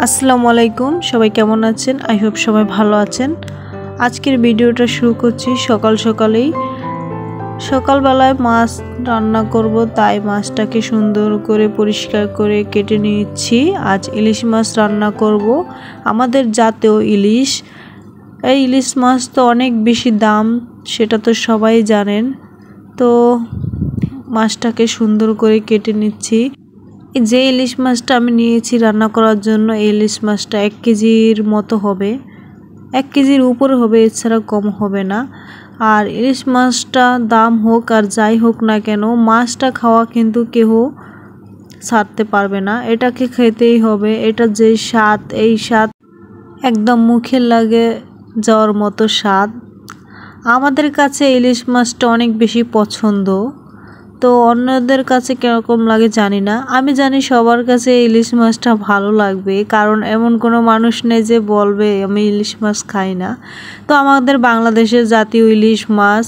আসসালামু আলাইকুম, সবাই কেমন আছেন? আই হোপ সবাই ভালো আছেন। আজকের ভিডিওটা শুরু করছি সকালবেলায় মাছ রান্না করব, তাই মাছটাকে সুন্দর করে পরিষ্কার করে কেটে নিচ্ছি। আজ ইলিশ মাছ রান্না করব, আমাদের জাতীয় ইলিশ। এই ইলিশ মাছ তো অনেক বেশি দাম, সেটা তো সবাই জানেন। তো মাছটাকে সুন্দর করে কেটে নিচ্ছি। যে ইলিশ মাছটা আমি নিয়েছি রান্না করার জন্য, এই ইলিশ মাছটা 1 কেজির মতো হবে, 1 কেজির উপরে হবে, এছাড়া কম হবে না। আর ইলিশ মাছটা দাম হোক আর যাই হোক না কেন, মাছটা খাওয়া কিন্তু কেউ ছাড়তে পারবে না, এটাকে খেতেই হবে। এটা যে স্বাদ, এই স্বাদ একদম মুখে লাগে যাওয়ার মতো স্বাদ। আমাদের কাছে ইলিশ মাছটা অনেক বেশি পছন্দ, তো অন্যদের কাছে কীরকম লাগে জানি না। আমি জানি সবার কাছে ইলিশ মাছটা ভালো লাগবে, কারণ এমন কোনো মানুষ নেই যে বলবে আমি ইলিশ মাছ খাই না। তো আমাদের বাংলাদেশের জাতীয় ইলিশ মাছ,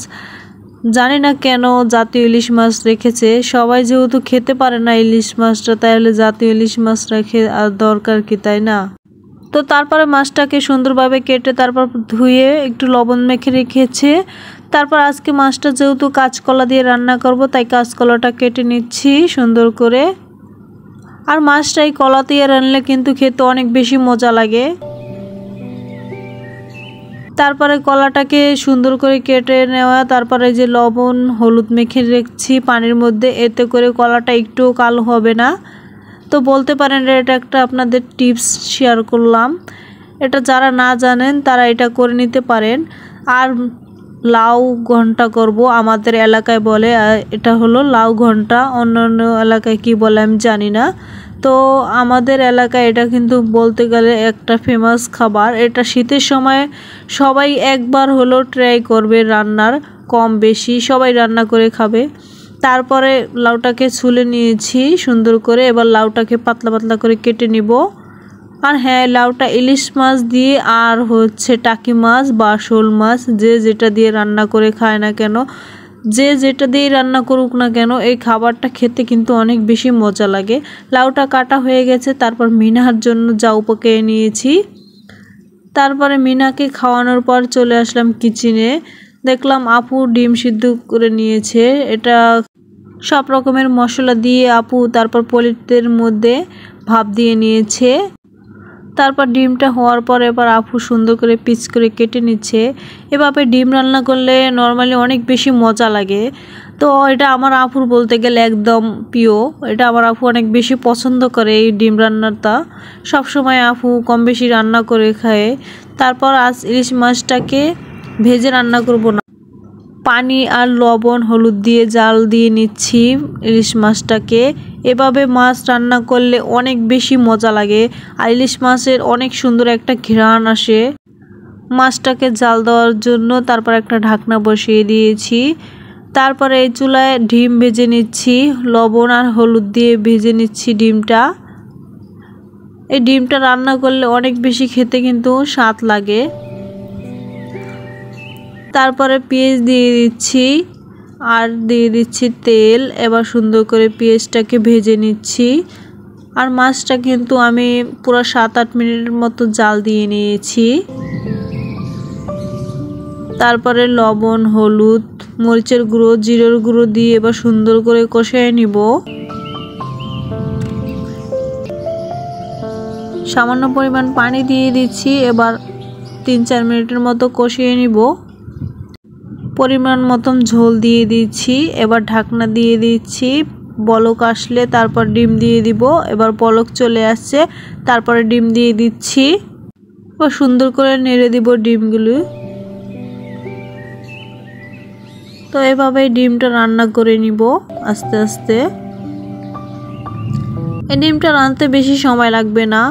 জানি না কেন জাতীয় ইলিশ মাছ রেখেছে। সবাই যেহেতু খেতে পারে না ইলিশ মাছটা, তাহলে জাতীয় ইলিশ মাছ রেখে আর দরকার কি, তাই না? তো তারপরে মাছটাকে সুন্দরভাবে কেটে তারপর ধুয়ে একটু লবণ মেখে রেখেছে। তারপর আজকে মাছটা যেহেতু কাঁচকলা দিয়ে রান্না করব, তাই কাঁচকলাটা কেটে নিচ্ছি সুন্দর করে। আর মাছটা এই কলা দিয়ে রান্নলে কিন্তু খেতে অনেক বেশি মজা লাগে। তারপরে কলাটাকে সুন্দর করে কেটে নেওয়া, তারপরে যে লবণ হলুদ মেখে রেখেছি পানির মধ্যে, এতে করে কলাটা একটু কালো হবে না। তো বলতে পারেন এটা একটা আপনাদের টিপস শেয়ার করলাম, এটা যারা না জানেন তারা এটা করে নিতে পারেন। আর লাউ ঘন্টা করব, আমাদের এলাকায় বলে এটা হলো লাউ ঘন্টা, অন্যান্য এলাকায় কি বলে আমি জানি না। তো আমাদের এলাকায় এটা কিন্তু বলতে গেলে একটা ফেমাস খাবার। এটা শীতের সময় সবাই একবার হলো ট্রাই করবে রান্নার, কম বেশি সবাই রান্না করে খাবে। তারপরে লাউটাকে ছুলে নিয়েছি সুন্দর করে, এবার লাউটাকে পাতলা পাতলা করে কেটে নিব। আর হ্যাঁ, লাউটা ইলিশ মাছ দিয়ে আর হচ্ছে টাকি মাছ বা শোল মাছ, যে যেটা দিয়ে রান্না করে খায় না কেন, যে যেটা দিয়ে রান্না করুক না কেন, এই খাবারটা খেতে কিন্তু অনেক বেশি মজা লাগে। লাউটা কাটা হয়ে গেছে, তারপর মিনার জন্য জাউ পকিয়ে নিয়েছি। তারপরে মিনাকে খাওয়ানোর পর চলে আসলাম কিচেনে। দেখলাম আপু ডিম সিদ্ধ করে নিয়েছে, এটা সব রকমের মশলা দিয়ে আপু তারপর প্লেটের মধ্যে ভাপ দিয়ে নিয়েছে। তারপর ডিমটা হওয়ার পর এবার আপু সুন্দর করে পিস করে কেটে নিচ্ছে। এভাবে ডিম রান্না করলে নর্মালি অনেক বেশি মজা লাগে। তো এটা আমার আপুর বলতে গেলে একদম প্রিয়, এটা আমার আপু অনেক বেশি পছন্দ করে এই ডিম রান্নাটা, সবসময় আপু কম বেশি রান্না করে খায়। তারপর আজ ইলিশ মাছটাকে ভেজে রান্না করব না, পানি আর লবণ হলুদ দিয়ে জাল দিয়ে নিচ্ছি ইলিশ মাছটাকে। এভাবে মাছ রান্না করলে অনেক বেশি মজা লাগে, আর ইলিশ মাছের অনেক সুন্দর একটা ঘ্রাণ আসে। মাছটাকে জাল দেওয়ার জন্য তারপর একটা ঢাকনা বসিয়ে দিয়েছি। তারপরে এই চুলায় ডিম ভেজে নিচ্ছি, লবণ আর হলুদ দিয়ে ভেজে নিচ্ছি ডিমটা। এই ডিমটা রান্না করলে অনেক বেশি খেতে কিন্তু স্বাদ লাগে। তারপরে পেঁয়াজ দিয়ে দিচ্ছি আর দিয়ে দিচ্ছি তেল। এবার সুন্দর করে পেঁয়াজটাকে ভেজে নিচ্ছি। আর মাছটা কিন্তু আমি পুরো 7-8 মিনিটের মতো জাল দিয়ে নিয়েছি। তারপরে লবণ হলুদ মরিচের গুঁড়ো জিরের গুঁড়ো দিয়ে এবার সুন্দর করে কষিয়ে নিব। সামান্য পরিমাণ পানি দিয়ে দিচ্ছি, এবার 3-4 মিনিটের মতো কষিয়ে নিব। পরিমাণ মতন ঝোল দিয়ে দিচ্ছি, এবার ঢাকনা দিয়ে দিচ্ছি। বলক আসলে তারপর ডিম দিয়ে দিব। এবার বলক চলে আসছে, তারপরে ডিম দিয়ে দিচ্ছি। এবার সুন্দর করে নেড়ে দিব ডিমগুলো। তো এভাবেই ডিমটা রান্না করে নিব আস্তে আস্তে। এই ডিমটা রাঁধতে বেশি সময় লাগবে না,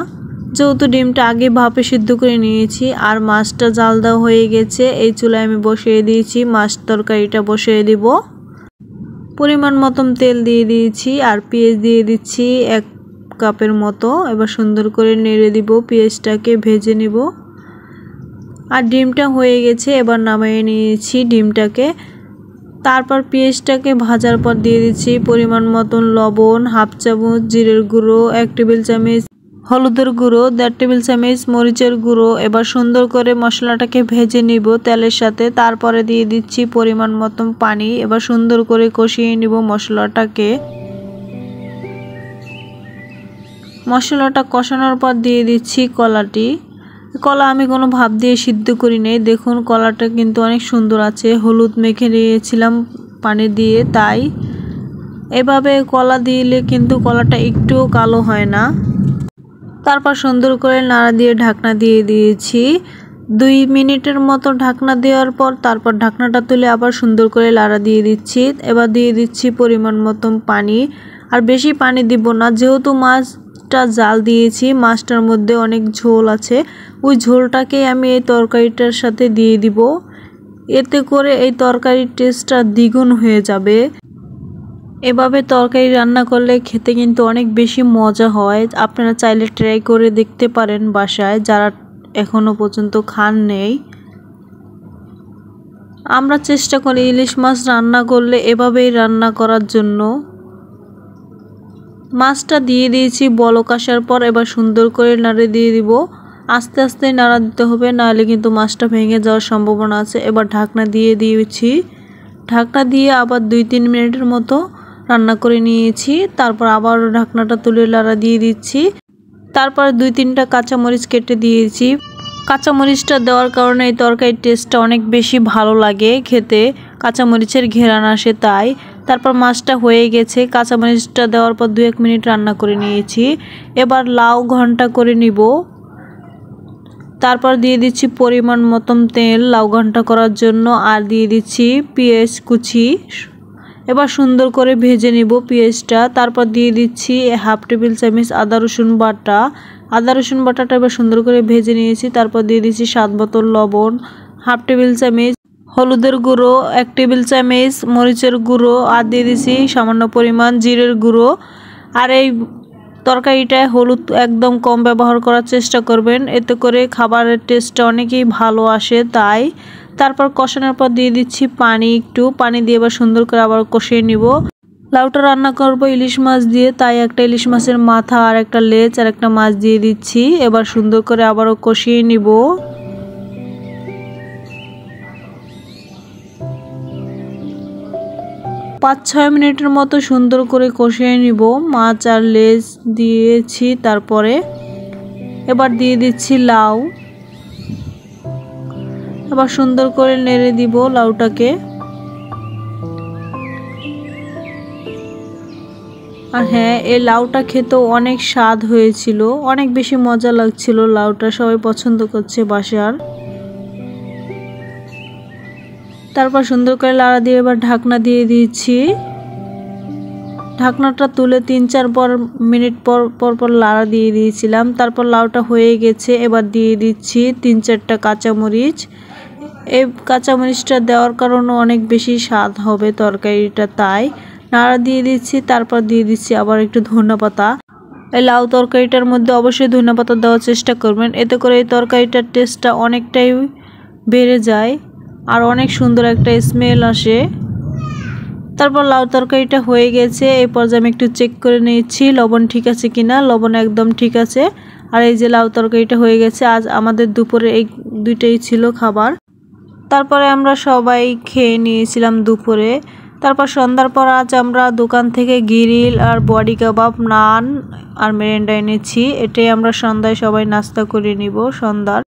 যেহেতু ডিমটা আগে ভাপে সিদ্ধ করে নিয়েছি। আর মাছটা জাল দেওয়া হয়ে গেছে, এই চুলায় আমি বসিয়ে দিয়েছি, মাছ তরকারিটা বসিয়ে দিব। পরিমাণ মতন তেল দিয়ে দিয়েছি আর পেঁয়াজ দিয়ে দিচ্ছি 1 কাপের মতো। এবার সুন্দর করে নেড়ে দিব, পেঁয়াজটাকে ভেজে নিব। আর ডিমটা হয়ে গেছে, এবার নামিয়ে নিয়েছি ডিমটাকে। তারপর পেঁয়াজটাকে ভাজার পর দিয়ে দিচ্ছি পরিমাণ মতন লবণ, হাফ চামচ জিরের গুঁড়ো, 1 টেবিল চামচ হলুদের গুঁড়ো 1.5 টেবিল চামচ, মরিচের গুঁড়ো। এবার সুন্দর করে মশলাটাকে ভেজে নিব তেলের সাথে। তারপরে দিয়ে দিচ্ছি পরিমাণ মতো পানি। এবার সুন্দর করে কষিয়ে নিব মশলাটাকে। মশলাটা কষানোর পর দিয়ে দিচ্ছি কলাটি। কলা আমি কোনো ভাপ দিয়ে সিদ্ধ করি নাই। দেখুন কলাটা কিন্তু অনেক সুন্দর আছে, হলুদ মেখে নিয়েছিলাম পানি দিয়ে, তাই এভাবে কলা দিলে কিন্তু কলাটা একটুও কালো হয় না। তারপর সুন্দর করে নাড়া দিয়ে ঢাকনা দিয়ে দিয়েছি 2 মিনিটের মতো। ঢাকনা দেওয়ার পর তারপর ঢাকনাটা তুলে আবার সুন্দর করে নাড়া দিয়ে দিচ্ছি। এবার দিয়ে দিচ্ছি পরিমাণ মতো পানি। আর বেশি পানি দিব না, যেহেতু মাছটা জাল দিয়েছি, মাছটার মধ্যে অনেক ঝোল আছে। ওই ঝোলটাকে আমি এই তরকারিটার সাথে দিয়ে দিব। এতে করে এই তরকারির টেস্টটা দ্বিগুণ হয়ে যাবে। এভাবে তরকারি রান্না করলে খেতে কিন্তু অনেক বেশি মজা হয়। আপনারা চাইলে ট্রাই করে দেখতে পারেন বাসায়, যারা এখনো পর্যন্ত খান নেই। আমরা চেষ্টা করি ইলিশ মাছ রান্না করলে এভাবেই রান্না করার জন্য। মাছটা দিয়ে দিয়েছি বলক আসার পর। এবার সুন্দর করে নাড়ে দিয়ে দিব। আস্তে আস্তে নাড়া দিতে হবে, নাহলে কিন্তু মাছটা ভেঙে যাওয়ার সম্ভাবনা আছে। এবার ঢাকনা দিয়ে দিয়েছি। ঢাকনা দিয়ে আবার 2-3 মিনিটের মতো রান্না করে নিয়েছি। তারপর আবার ঢাকনাটা তুলে নাড়া দিয়ে দিচ্ছি। তারপর 2-3টা কাঁচামরিচ কেটে দিয়েছি। কাঁচামরিচটা দেওয়ার কারণে এই তরকারির টেস্টটা অনেক বেশি ভালো লাগে খেতে, কাঁচামরিচের ঘ্রাণ আসে তাই। তারপর মাছটা হয়ে গেছে। কাঁচামরিচটা দেওয়ার পর 2-1 মিনিট রান্না করে নিয়েছি। এবার লাউ ঘন্টা করে নিব। তারপর দিয়ে দিচ্ছি পরিমাণ মতন তেল লাউ ঘন্টা করার জন্য, আর দিয়ে দিচ্ছি পেঁয়াজ কুচি। এবার সুন্দর করে ভেজে নিব পেঁয়াজটা। তারপর দিয়ে দিচ্ছি 1/2 টেবিল চামচ আদা রসুন বাটা। আদা রসুন বাটাটা এবার সুন্দর করে ভেজে নিয়েছি। তারপর দিয়ে দিচ্ছি স্বাদ মতো লবণ, 1/2 টেবিল চামচ হলুদের গুঁড়ো, 1 টেবিল চামচ মরিচের গুঁড়ো, আর দিয়ে দিচ্ছি সামান্য পরিমাণ জিরের গুঁড়ো। আর এই তরকারিটায় হলুদ একদম কম ব্যবহার করার চেষ্টা করবেন, এতে করে খাবারের টেস্টটা অনেকই ভালো আসে তাই। তারপর কষানোর পর দিয়ে দিচ্ছি পানি। একটু পানি দিয়ে এবার সুন্দর করে আবার কষিয়ে নিব। লাউটা রান্না করব ইলিশ মাছ দিয়ে, তাই একটা ইলিশ মাছের মাথা আর একটা লেজ আর একটা মাছ দিয়ে দিচ্ছি। এবার সুন্দর করে আবারও কষিয়ে নিব। 5-6 মিনিটের মতো সুন্দর করে কষিয়ে নিব। মাছ আর লেজ দিয়েছি। তারপরে এবার দিয়ে দিচ্ছি লাউ। এবার সুন্দর করে নেড়ে দিব লাউটাকে। আর হ্যাঁ, এই লাউটা খেতেও অনেক স্বাদ হয়েছিল, অনেক বেশি মজা লাগছিল। লাউটা সবাই পছন্দ করছে বাসার। তারপর সুন্দর করে লাড়া দিয়ে এবার ঢাকনা দিয়ে দিয়েছি। ঢাকনাটা তুলে 3-4 মিনিট পর লাড়া দিয়ে দিয়েছিলাম। তারপর লাউটা হয়ে গেছে। এবার দিয়ে দিচ্ছি 3-4টা কাঁচামরিচ। এই কাঁচামরিচটা দেওয়ার কারণে অনেক বেশি স্বাদ হবে তরকারিটা, তাই নাড়া দিয়ে দিচ্ছি। তারপর দিয়ে দিচ্ছি আবার একটু ধনেপাতা। এই লাউ তরকারিটার মধ্যে অবশ্যই ধনেপাতা দেওয়ার চেষ্টা করবেন, এতে করে এই তরকারিটার টেস্টটা অনেকটাই বেড়ে যায় আর অনেক সুন্দর একটা স্মেল আসে। তারপর লাউ তরকারিটা হয়ে গেছে। এই পর্যায়ে আমি একটু চেক করে নিচ্ছি লবণ ঠিক আছে কিনা। লবণ একদম ঠিক আছে। আর এই যে লাউ তরকারিটা হয়ে গেছে। আজ আমাদের দুপুরে এই দুইটাই ছিল খাবার। তারপরে আমরা সবাই খেয়ে নিয়েছিলাম দুপুরে। তারপর সন্ধ্যার পর আজ আমরা দোকান থেকে গ্রিল আর বডি কাবাব, নান আর মেরেন্ডা এনেছি। এটাই আমরা সন্ধ্যায় সবাই নাস্তা করে নিব সন্ধ্যার।